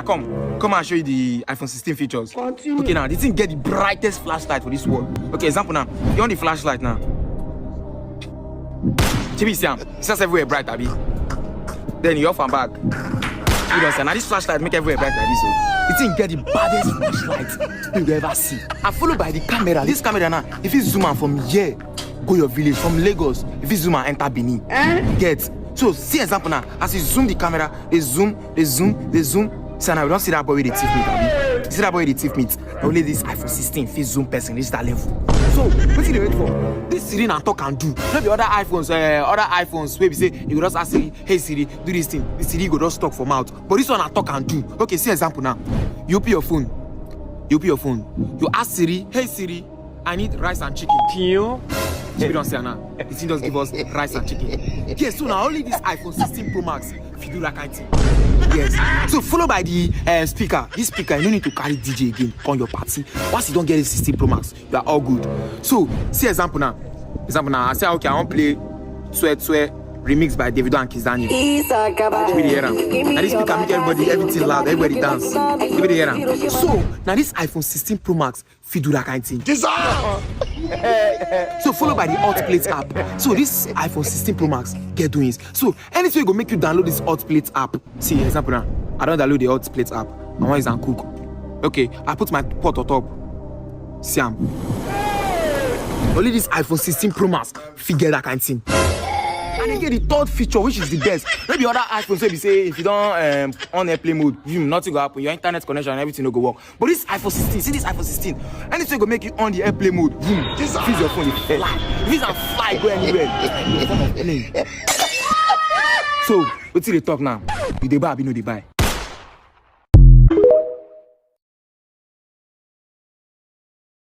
Come and show you the iPhone 16 features. Okay, now, the thing get the brightest flashlight for this world. Okay, example now. You on the flashlight now. Chibi Siam, it's just everywhere bright, Abi. Then you off and back. You don't say, now this flashlight make everywhere bright like this. So. The thing get the baddest flashlight you ever see. And followed by the camera. This camera now, if you zoom out from here, go your village, from Lagos, if you zoom and enter Benin. Get. So, see example now, as you zoom the camera, they zoom. So now we don't see that boy with the teeth meat, Abi. You see that boy with the teeth meat? Only this iPhone 16 fit zoom person reach that level. So, what did they wait for? This Siri and talk and do. Maybe other iPhones, where we say you go just ask Siri, hey Siri, do this thing. The Siri go just talk for mouth. But this one I talk and do. Okay, see example now. You open your phone. You ask Siri, hey Siri, I need rice and chicken. We don't say now. The thing just give us rice and chicken. Yes, so now only this iPhone 16 Pro Max if you do that kind of thing. Yes. So followed by the speaker. This speaker, you don't need to carry DJ again on your party. Once you don't get the 16 Pro Max, you are all good. So see example now. I say okay, I want to play Sweat remix by Davido and Kiss Daniel. Now this speaker make everything loud, everybody dance. So now this iPhone 16 Pro Max if you do that kind of thing. So followed by the hot plate app. So this iPhone 16 Pro Max get doing. So anything go make you download this hot plate app. See example now. I don't download the hot plate app. My one is on cook. Okay, I put my pot on top. Siam. Only this iPhone 16 Pro Max figure that kind of thing. And then get the third feature, which is the best. Maybe other iPhones say if you don't on airplane mode, nothing will happen. Your internet connection and everything will go work. But this iPhone 16, see this iPhone 16, anything will make you on the airplane mode. This is your phone, you fly. If it's a fly, go anywhere. So, what's the talk now? You dey buy, you know they buy.